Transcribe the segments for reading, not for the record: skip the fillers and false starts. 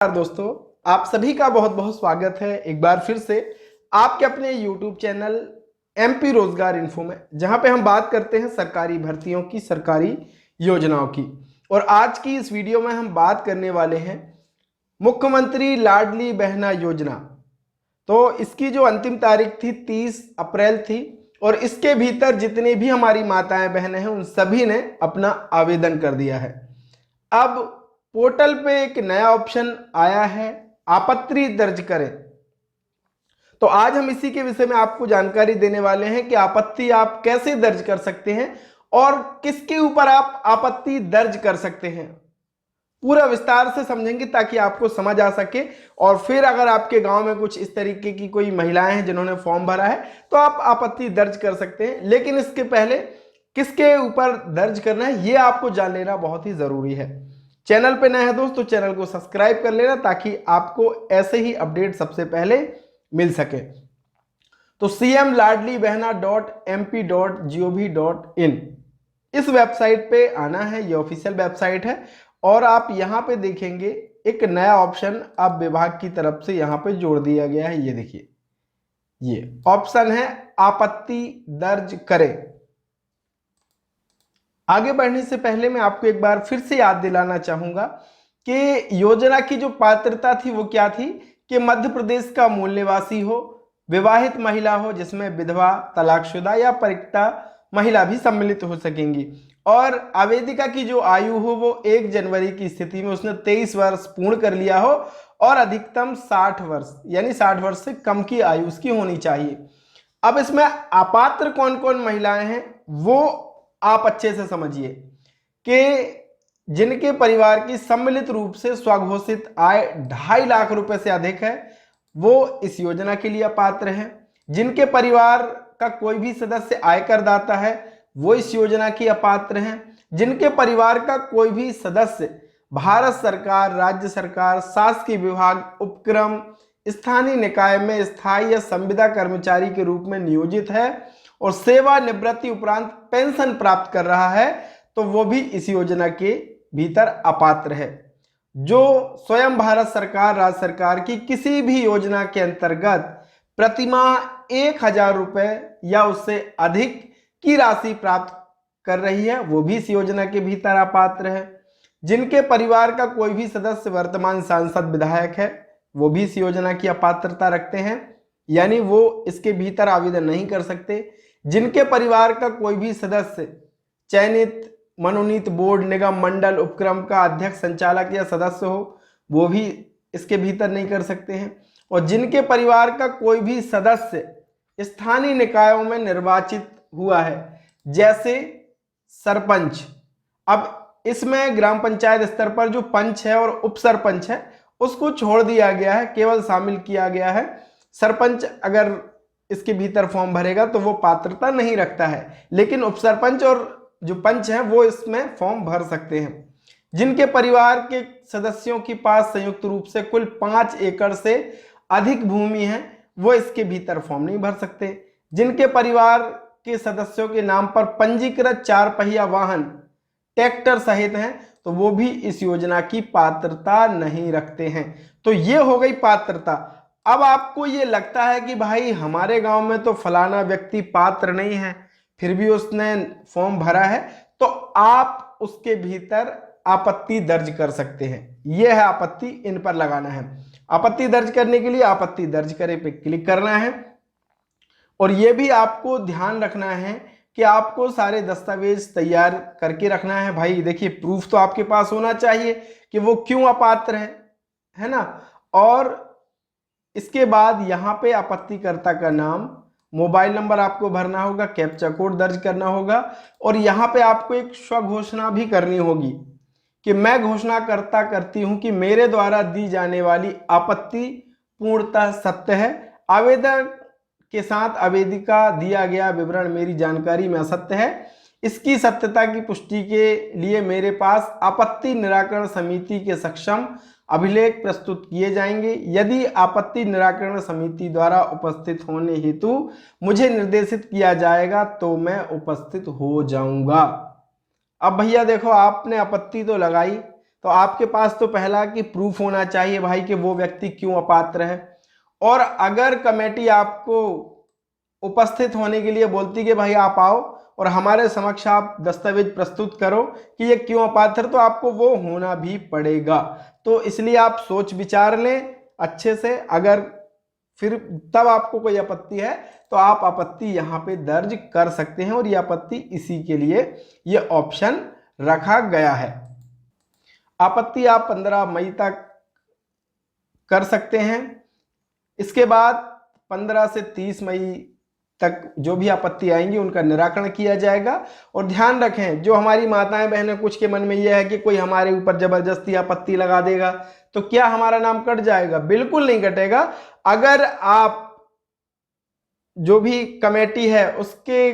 दोस्तों, आप सभी का बहुत बहुत स्वागत है एक बार फिर से आपके अपने YouTube चैनल एमपी रोजगार इन्फो में, जहां पे हम बात करते हैं सरकारी भर्तियों की, सरकारी योजनाओं की। और आज की इस वीडियो में हम बात करने वाले हैं मुख्यमंत्री लाडली बहना योजना। तो इसकी जो अंतिम तारीख थी 30 अप्रैल थी, और इसके भीतर जितने भी हमारी माताएं बहनें हैं उन सभी ने अपना आवेदन कर दिया है। अब पोर्टल पे एक नया ऑप्शन आया है, आपत्ति दर्ज करें। तो आज हम इसी के विषय में आपको जानकारी देने वाले हैं कि आपत्ति आप कैसे दर्ज कर सकते हैं और किसके ऊपर आप आपत्ति दर्ज कर सकते हैं। पूरा विस्तार से समझेंगे ताकि आपको समझ आ सके। और फिर अगर आपके गांव में कुछ इस तरीके की कोई महिलाएं हैं जिन्होंने फॉर्म भरा है तो आप आपत्ति दर्ज कर सकते हैं। लेकिन इसके पहले किसके ऊपर दर्ज करना है ये आपको जान लेना बहुत ही जरूरी है। चैनल पे नए हैं दोस्त तो चैनल को सब्सक्राइब कर लेना ताकि आपको ऐसे ही अपडेट सबसे पहले मिल सके। तो cmladlibehna.mp.gov.in इस वेबसाइट पे आना है, ये ऑफिशियल वेबसाइट है। और आप यहाँ पे देखेंगे एक नया ऑप्शन अब विभाग की तरफ से यहाँ पे जोड़ दिया गया है। ये देखिए, ये ऑप्शन है आपत्ति दर्ज करें। आगे बढ़ने से पहले मैं आपको एक बार फिर से याद दिलाना चाहूंगा कि योजना की जो पात्रता थी वो क्या थी कि मध्य प्रदेश का मूल निवासी हो, विवाहित महिला हो जिसमें विधवा, तलाकशुदा या परित्यक्ता महिला भी सम्मिलित हो सकेंगी, और आवेदिका की जो आयु हो वो 1 जनवरी की स्थिति में उसने 23 वर्ष पूर्ण कर लिया हो, और अधिकतम 60 वर्ष यानी 60 वर्ष से कम की आयु उसकी होनी चाहिए। अब इसमें अपात्र कौन कौन महिलाएं हैं वो आप अच्छे से समझिए कि जिनके परिवार की सम्मिलित रूप से स्वघोषित आय 2.5 लाख रुपए से अधिक है वो इस योजना के लिए पात्र हैं। जिनके परिवार का कोई भी सदस्य आयकर दाता है वो इस योजना की अपात्र हैं। जिनके परिवार का कोई भी सदस्य भारत सरकार, राज्य सरकार, शासकीय विभाग, उपक्रम, स्थानीय निकाय में स्थायी या संविदा कर्मचारी के रूप में नियोजित है और सेवानिवृत्ति उपरांत पेंशन प्राप्त कर रहा है तो वो भी इस योजना के भीतर अपात्र है। जो स्वयं भारत सरकार, राज्य सरकार की किसी भी योजना के अंतर्गत प्रतिमाह 1000 रुपए या उससे अधिक की राशि प्राप्त कर रही है वो भी इस योजना के भीतर अपात्र है। जिनके परिवार का कोई भी सदस्य वर्तमान सांसद, विधायक है वो भी इस योजना की अपात्रता रखते हैं, यानी वो इसके भीतर आवेदन नहीं कर सकते। जिनके परिवार का कोई भी सदस्य चयनित मनोनीत बोर्ड, निगम, मंडल, उपक्रम का अध्यक्ष, संचालक या सदस्य हो वो भी इसके भीतर नहीं कर सकते हैं। और जिनके परिवार का कोई भी सदस्य स्थानीय निकायों में निर्वाचित हुआ है जैसे सरपंच, अब इसमें ग्राम पंचायत स्तर पर जो पंच है और उप सरपंच है उसको छोड़ दिया गया है, केवल शामिल किया गया है। सरपंच अगर इसके भीतर फॉर्म भरेगा तो वो पात्रता नहीं रखता है, लेकिन उपसरपंच और जो पंच हैं वो इसमें फॉर्म भर सकते हैं। जिनके परिवार के सदस्यों के पास संयुक्त रूप से कुल 5 एकड़ से अधिक भूमि है वो इसके भीतर फॉर्म नहीं भर सकते। जिनके परिवार के सदस्यों के नाम पर पंजीकृत 4 पहिया वाहन, ट्रैक्टर सहित हैं तो वो भी इस योजना की पात्रता नहीं रखते हैं। तो ये हो गई पात्रता। अब आपको ये लगता है कि भाई हमारे गांव में तो फलाना व्यक्ति पात्र नहीं है फिर भी उसने फॉर्म भरा है, तो आप उसके भीतर आपत्ति दर्ज कर सकते हैं। यह है आपत्ति, इन पर लगाना है। आपत्ति दर्ज करने के लिए आपत्ति दर्ज करें पे क्लिक करना है। और यह भी आपको ध्यान रखना है कि आपको सारे दस्तावेज तैयार करके रखना है। भाई देखिए, प्रूफ तो आपके पास होना चाहिए कि वो क्यों अपात्र है ना। और इसके बाद यहाँ पे आपत्तिकर्ता का नाम, मोबाइल नंबर आपको भरना होगा, कैप्चा कोड दर्ज करना होगा, और यहाँ पे आपको एक स्वघोषणा भी करनी होगी कि मैं घोषणा करती हूँ कि मेरे द्वारा दी जाने वाली आपत्ति पूर्णतः सत्य है। आवेदक के साथ आवेदिका दिया गया विवरण मेरी जानकारी में असत्य है। इसकी सत्यता की पुष्टि के लिए मेरे पास आपत्ति निराकरण समिति के सक्षम अभिलेख प्रस्तुत किए जाएंगे। यदि आपत्ति निराकरण समिति द्वारा उपस्थित होने हेतु मुझे निर्देशित किया जाएगा तो मैं उपस्थित हो जाऊंगा। अब भैया देखो, आपने आपत्ति तो लगाई, तो आपके पास तो पहला कि प्रूफ होना चाहिए भाई कि वो व्यक्ति क्यों अपात्र है। और अगर कमेटी आपको उपस्थित होने के लिए बोलती कि भाई आप आओ और हमारे समक्ष आप दस्तावेज प्रस्तुत करो कि ये क्यों अपात्र, तो आपको वो होना भी पड़ेगा। तो इसलिए आप सोच विचार लें अच्छे से, अगर फिर तब आपको कोई आपत्ति है तो आप आपत्ति यहाँ पे दर्ज कर सकते हैं, और ये आपत्ति इसी के लिए ये ऑप्शन रखा गया है। आपत्ति आप 15 मई तक कर सकते हैं। इसके बाद 15 से 30 मई तक जो भी आपत्ति आएंगी उनका निराकरण किया जाएगा। और ध्यान रखें, जो हमारी माताएं बहनें कुछ के मन में यह है कि कोई हमारे ऊपर जबरदस्ती आपत्ति लगा देगा तो क्या हमारा नाम कट जाएगा? बिल्कुल नहीं कटेगा। अगर आप जो भी कमेटी है उसके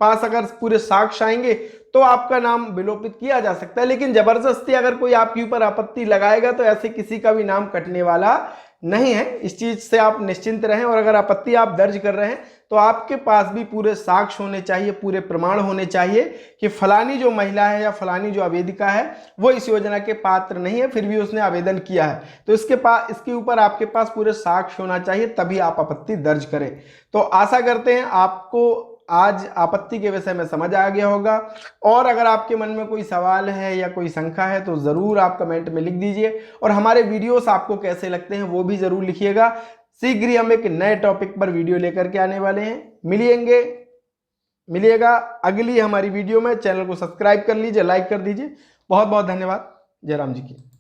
पास अगर पूरे साक्ष्य आएंगे तो आपका नाम विलोपित किया जा सकता है, लेकिन जबरदस्ती अगर कोई आपके ऊपर आपत्ति लगाएगा तो ऐसे किसी का भी नाम कटने वाला नहीं है। इस चीज से आप निश्चिंत रहें। और अगर आपत्ति आप दर्ज कर रहे हैं तो आपके पास भी पूरे साक्ष्य होने चाहिए, पूरे प्रमाण होने चाहिए कि फलानी जो महिला है या फलानी जो आवेदिका है वो इस योजना के पात्र नहीं है, फिर भी उसने आवेदन किया है। तो इसके ऊपर आपके पास पूरे साक्ष्य होना चाहिए, तभी आप आपत्ति दर्ज करें। तो आशा करते हैं आपको आज आपत्ति के विषय में समझ आ गया होगा। और अगर आपके मन में कोई सवाल है या कोई शंका है तो ज़रूर आप कमेंट में लिख दीजिए। और हमारे वीडियोस आपको कैसे लगते हैं वो भी ज़रूर लिखिएगा। शीघ्र ही हम एक नए टॉपिक पर वीडियो लेकर के आने वाले हैं। मिलिएगा अगली हमारी वीडियो में। चैनल को सब्सक्राइब कर लीजिए, लाइक कर दीजिए। बहुत बहुत धन्यवाद। जय राम जी की।